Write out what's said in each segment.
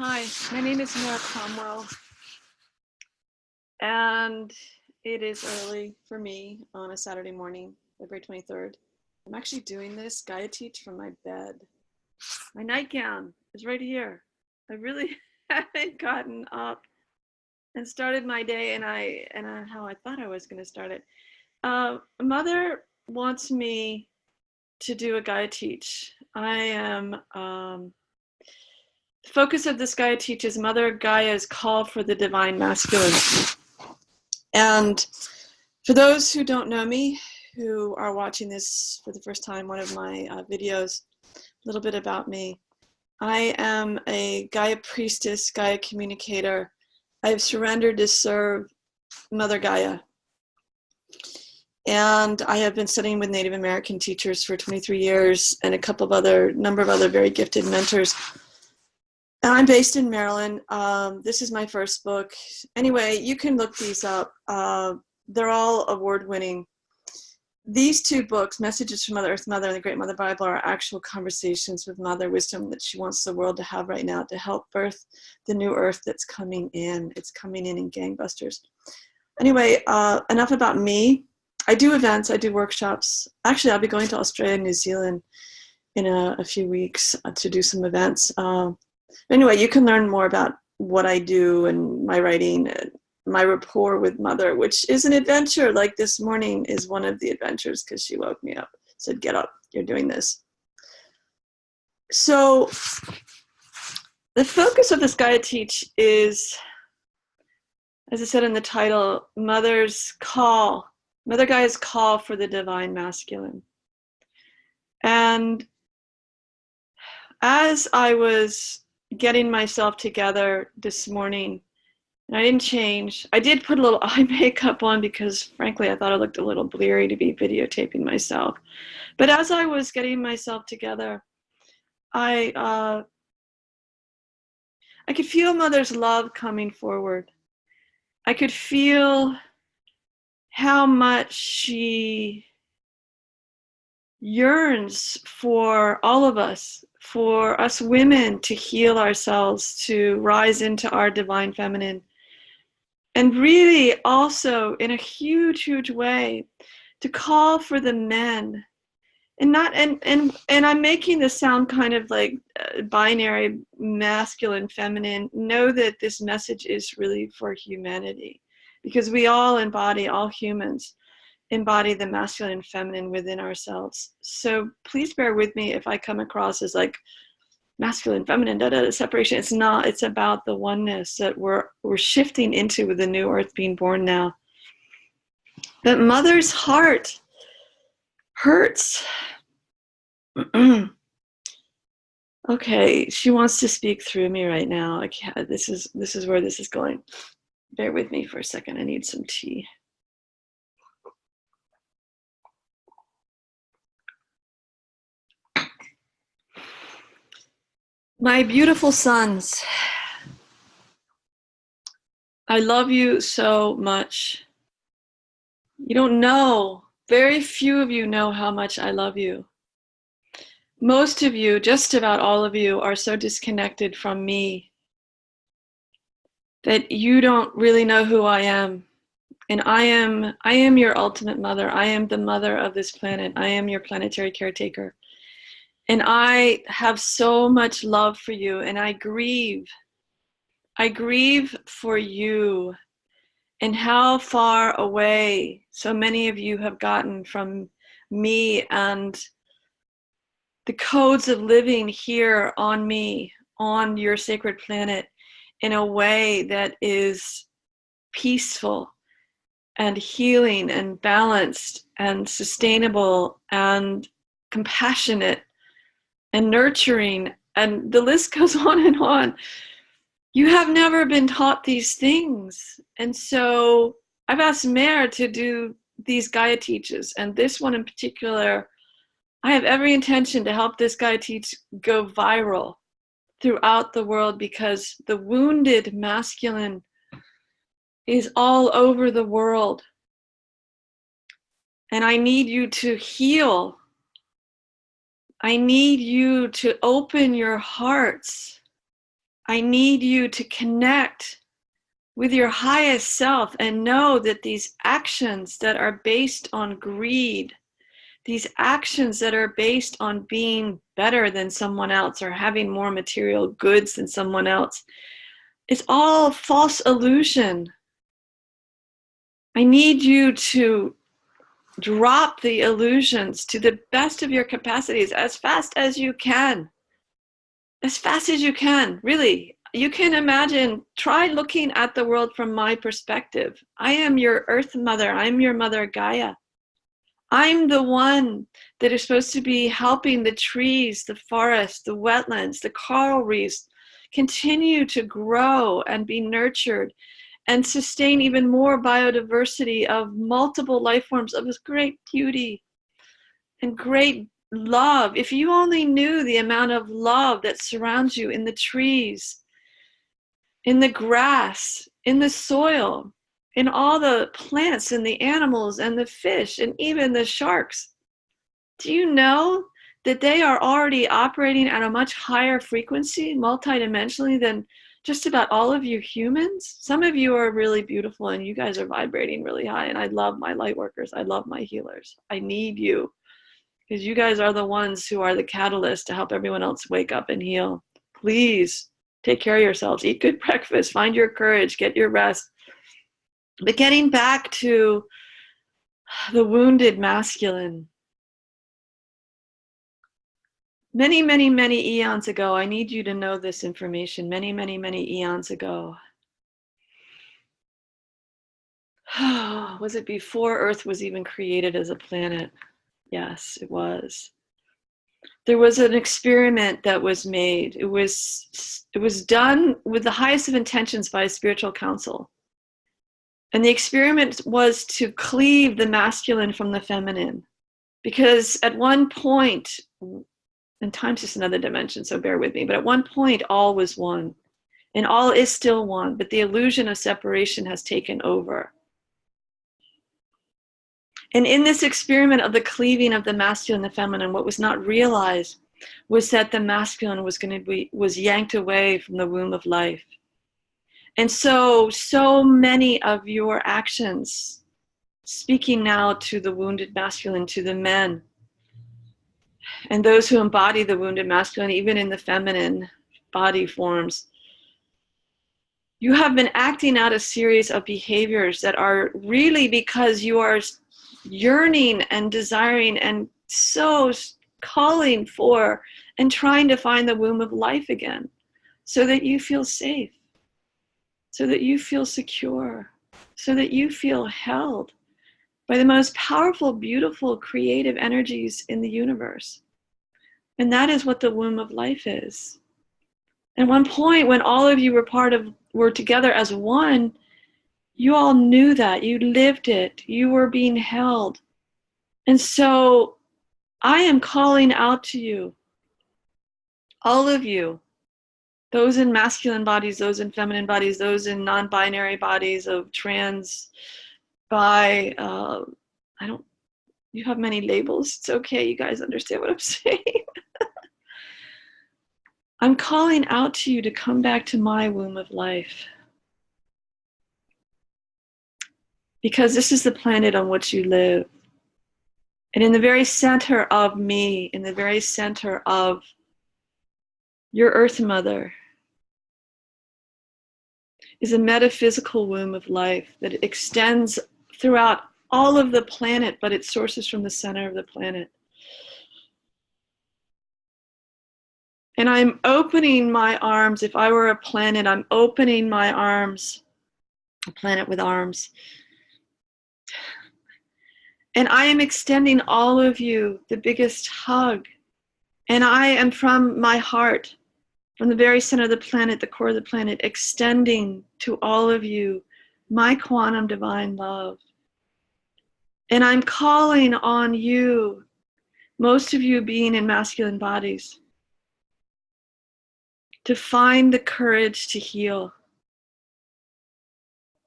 Hi, my name is Mare Cromwell, and it is early for me on a Saturday morning, February 23rd. I'm actually doing this GaiaTeach from my bed. My nightgown is right here. I really haven't gotten up and started my day and how I thought I was going to start it. Mother wants me to do a GaiaTeach. I am the focus of this GaiaTeach is Mother Gaia's call for the divine masculine. And for those who don't know me, who are watching this for the first time, one of my videos, a little bit about me. I am a GaiaPriestess, Gaia Communicator. I have surrendered to serve Mother Gaia. And I have been studying with Native American teachers for 23 years and a number of other very gifted mentors. And I'm based in Maryland. This is my first book. Anyway, you can look these up. They're all award-winning. These two books, Messages from Mother Earth Mother and the Great Mother Bible, are actual conversations with Mother Wisdom that she wants the world to have right now to help birth the new earth that's coming in. It's coming in gangbusters. Anyway, enough about me. I do events, I do workshops. Actually, I'll be going to Australia and New Zealand in a few weeks to do some events. Anyway, you can learn more about what I do and my writing and my rapport with Mother, which is an adventure. Like this morning is one of the adventures because she woke me up, said, get up, you're doing this. So the focus of this GaiaTeach is, as I said in the title, Mother Gaia's call for the divine masculine. And as I was getting myself together this morning, and I didn't change. I did put a little eye makeup on because frankly I thought I looked a little bleary to be videotaping myself. But as I was getting myself together, I could feel Mother's love coming forward. I could feel how much she yearns for all of us, for us women to heal ourselves, to rise into our divine feminine. And really also in a huge, huge way to call for the men. And not and I'm making this sound kind of like binary, masculine, feminine. Know that this message is really for humanity, because we all embody, all humans embody the masculine and feminine within ourselves. So please bear with me if I come across as like masculine, feminine, separation. It's not. It's about the oneness that we're shifting into with the new earth being born now. But Mother's heart hurts. Okay, she wants to speak through me right now. I can't. This is where this is going. Bear with me for a second. I need some tea. My beautiful sons, I love you so much. You don't know. Very few of you know how much I love you. Most of you, just about all of you, are so disconnected from me that you don't really know who I am. And I am your ultimate mother. I am the mother of this planet. I am your planetary caretaker. And I have so much love for you, and I grieve. I grieve for you and how far away so many of you have gotten from me and the codes of living here on me, on your sacred planet, in a way that is peaceful and healing and balanced and sustainable and compassionate and nurturing, and the list goes on and on. You have never been taught these things. And so I've asked Mare to do these Gaia teaches, and this one in particular, I have every intention to help this GaiaTeach go viral throughout the world, because the wounded masculine is all over the world. And I need you to heal. I need you to open your hearts I need you to connect with your highest self and know that these actions that are based on greed, these actions that are based on being better than someone else or having more material goods than someone else, it's all false illusion. I need you to drop the illusions to the best of your capacities as fast as you can. As fast as you can, really. You can imagine, try looking at the world from my perspective. I am your earth mother. I'm your mother, Gaia. I'm the one that is supposed to be helping the trees, the forests, the wetlands, the coral reefs continue to grow and be nurtured and sustain even more biodiversity of multiple life forms of this great beauty and great love. If you only knew the amount of love that surrounds you in the trees, in the grass, in the soil, in all the plants and the animals and the fish and even the sharks. Do you know that they are already operating at a much higher frequency, multidimensionally, than just about all of you humans? Some of you are really beautiful and you guys are vibrating really high, and I love my light workers. I love my healers. I need you because you guys are the ones who are the catalyst to help everyone else wake up and heal. Please take care of yourselves. Eat good breakfast. Find your courage. Get your rest. But getting back to the wounded masculine. Many, many, many eons ago, I need you to know this information. Many, many, many eons ago. Was it before Earth was even created as a planet? Yes, it was. There was an experiment that was made. It was done with the highest of intentions by a spiritual council. And the experiment was to cleave the masculine from the feminine. Because at one point, and time's just another dimension, so bear with me, but at one point, all was one. And all is still one, but the illusion of separation has taken over. And in this experiment of the cleaving of the masculine and the feminine, what was not realized was that the masculine was yanked away from the womb of life. And so many of your actions, speaking now to the wounded masculine, to the men, and those who embody the wounded masculine, even in the feminine body forms, you have been acting out a series of behaviors that are really because you are yearning and desiring and so calling for and trying to find the womb of life again so that you feel safe, so that you feel secure, so that you feel held by the most powerful, beautiful, creative energies in the universe. And that is what the womb of life is. At one point, when all of you were together as one, you all knew that, you lived it, you were being held. And so I am calling out to you, all of you, those in masculine bodies, those in feminine bodies, those in non-binary bodies of trans, bi, you have many labels. It's okay, you guys understand what I'm saying. I'm calling out to you to come back to my womb of life. Because this is the planet on which you live. And in the very center of me, in the very center of your Earth Mother, is a metaphysical womb of life that extends throughout all of the planet, but it sources from the center of the planet. And I'm opening my arms. If I were a planet, I'm opening my arms, a planet with arms. And I am extending all of you the biggest hug. And I am from my heart, from the very center of the planet, the core of the planet, extending to all of you my quantum divine love. And I'm calling on you, most of you being in masculine bodies, to find the courage to heal,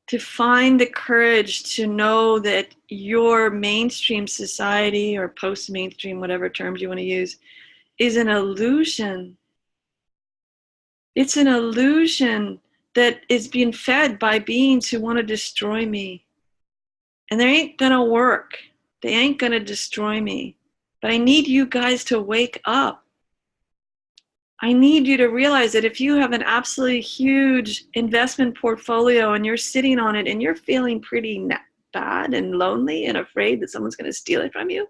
to find the courage to know that your mainstream society or post-mainstream, whatever terms you want to use, is an illusion. It's an illusion that is being fed by beings who want to destroy me. And they ain't gonna work. They ain't gonna destroy me. But I need you guys to wake up. I need you to realize that if you have an absolutely huge investment portfolio and you're sitting on it and you're feeling pretty bad and lonely and afraid that someone's gonna steal it from you,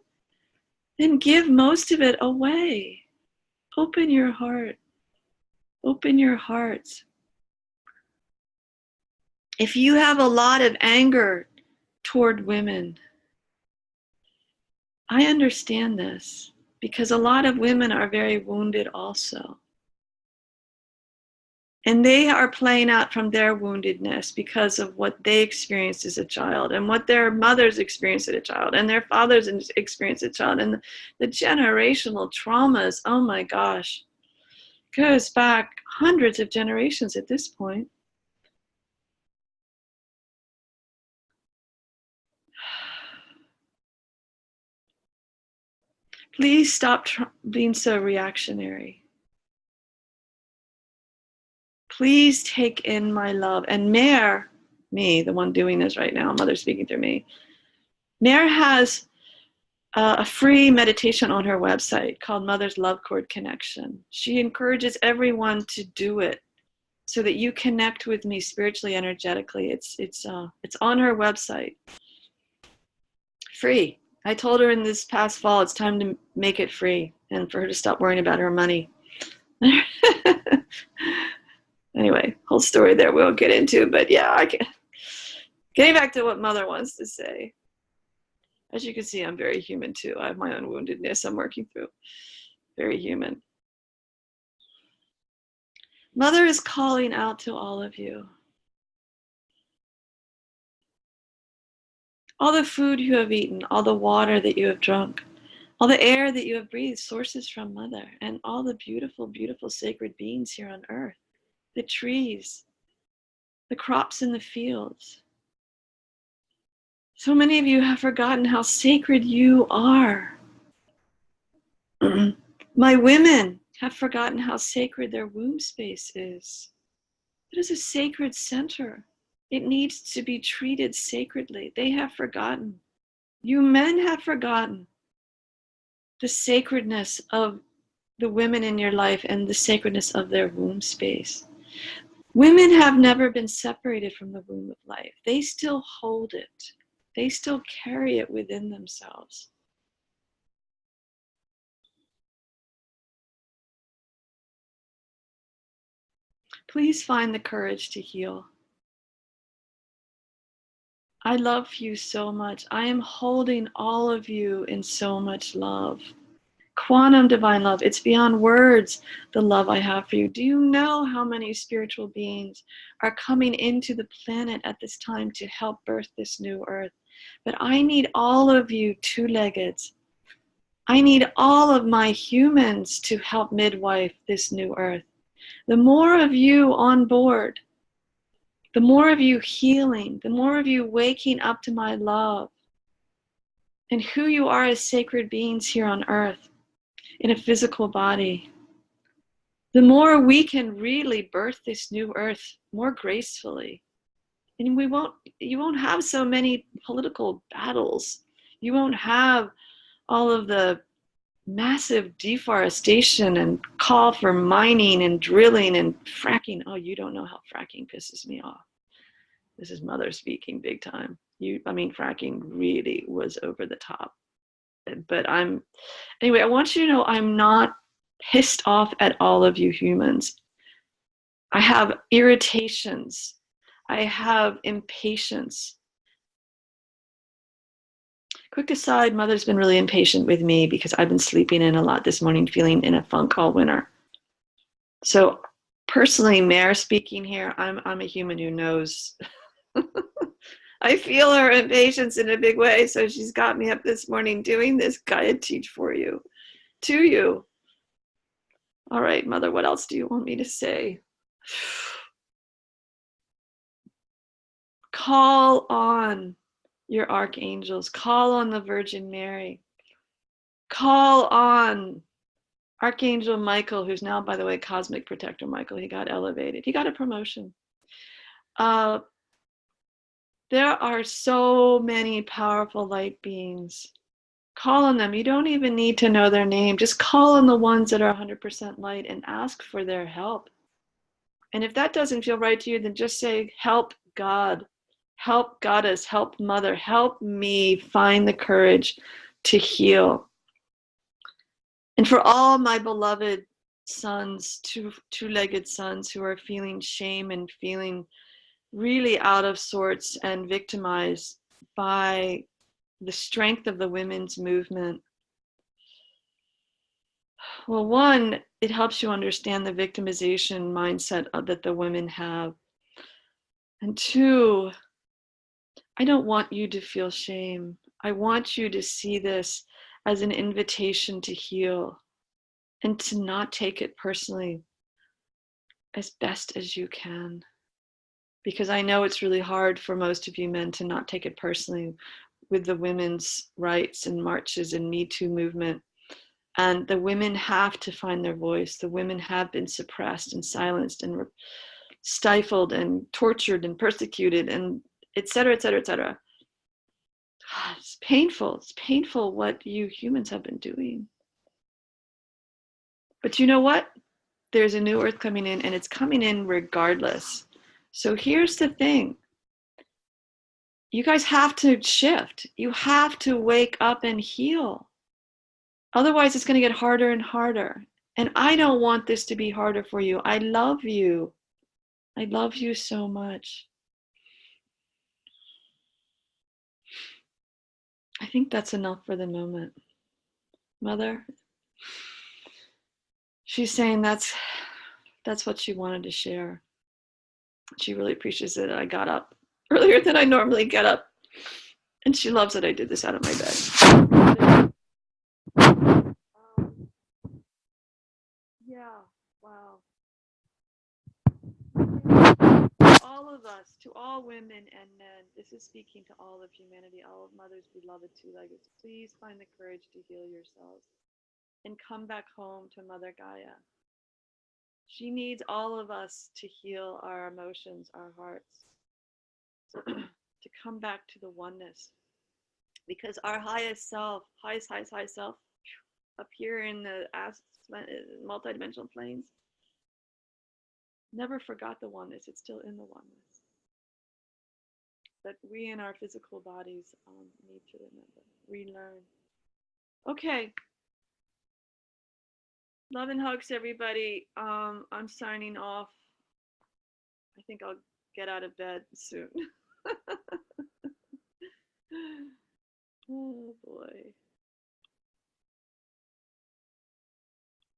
then give most of it away. Open your heart. Open your hearts. If you have a lot of anger toward women, I understand this because a lot of women are very wounded also. And they are playing out from their woundedness because of what they experienced as a child and what their mothers experienced as a child and their fathers experienced as a child. And the generational traumas, oh my gosh, goes back hundreds of generations at this point. Please stop being so reactionary. Please take in my love. And Mare, me, the one doing this right now, Mother speaking through me, Mare has a free meditation on her website called Mother's Love Cord Connection. She encourages everyone to do it so that you connect with me spiritually, energetically. It's on her website. Free. I told her in this past fall it's time to make it free and for her to stop worrying about her money. Anyway, whole story there we won't get into, but yeah, getting back to what Mother wants to say. As you can see, I'm very human too. I have my own woundedness I'm working through. Very human. Mother is calling out to all of you. All the food you have eaten, all the water that you have drunk, all the air that you have breathed, sources from Mother, and all the beautiful, beautiful sacred beings here on earth, the trees, the crops in the fields. So many of you have forgotten how sacred you are. My women have forgotten how sacred their womb space is. It is a sacred center. It needs to be treated sacredly. They have forgotten. You men have forgotten the sacredness of the women in your life and the sacredness of their womb space. Women have never been separated from the womb of life. They still hold it. They still carry it within themselves. Please find the courage to heal. I love you so much. I am holding all of you in so much love. Quantum divine love. It's beyond words, the love I have for you. Do you know how many spiritual beings are coming into the planet at this time to help birth this new earth? But I need all of you two-leggeds. I need all of my humans to help midwife this new earth. The more of you on board, the more of you healing, the more of you waking up to my love and who you are as sacred beings here on earth in a physical body, the more we can really birth this new earth more gracefully. And you won't have so many political battles. You won't have all of the massive deforestation and call for mining and drilling and fracking. Oh, you don't know how fracking pisses me off. This is Mother speaking big time. Fracking really was over the top. But anyway, I want you to know I'm not pissed off at all of you humans. I have irritations. I have impatience. Quick aside, Mother's been really impatient with me because I've been sleeping in a lot this morning, feeling in a funk all winter. So personally, Mare speaking here, I'm a human who knows. I feel her impatience in a big way, so she's got me up this morning doing this GaiaTeach for you, to you. All right, Mother, what else do you want me to say? Call on your archangels. Call on the Virgin Mary. Call on Archangel Michael, who's now, by the way, Cosmic Protector Michael, he got elevated. He got a promotion. There are so many powerful light beings. Call on them. You don't even need to know their name. Just call on the ones that are 100% light and ask for their help. And if that doesn't feel right to you, then just say, help God, help Goddess, help Mother, help me find the courage to heal. And for all my beloved sons, two-legged sons who are feeling shame and feeling really out of sorts and victimized by the strength of the women's movement. Well, one, it helps you understand the victimization mindset that the women have. And two, I don't want you to feel shame. I want you to see this as an invitation to heal and to not take it personally as best as you can. Because I know it's really hard for most of you men to not take it personally with the women's rights and marches and Me Too movement. And the women have to find their voice. The women have been suppressed and silenced and stifled and tortured and persecuted and et cetera, et cetera, et cetera. It's painful. It's painful what you humans have been doing. But you know what? There's a new earth coming in, and it's coming in regardless. So here's the thing. You guys have to shift. You have to wake up and heal. Otherwise, it's going to get harder and harder. And I don't want this to be harder for you. I love you. I love you so much. I think that's enough for the moment. Mother, she's saying that's what she wanted to share. She really appreciates it. I got up earlier than I normally get up. And she loves that I did this out of my bed. Yeah, wow. All of us, to all women and men, this is speaking to all of humanity, all of Mother's beloved two-legged. Please find the courage to heal yourselves and come back home to Mother Gaia. She needs all of us to heal our emotions, our hearts, to come back to the oneness. Because our highest self, highest self, up here in the multidimensional planes, never forgot the oneness. It's still in the oneness. But we in our physical bodies need to remember, relearn. Okay. Love and hugs, everybody. I'm signing off. I think I'll get out of bed soon. Oh boy.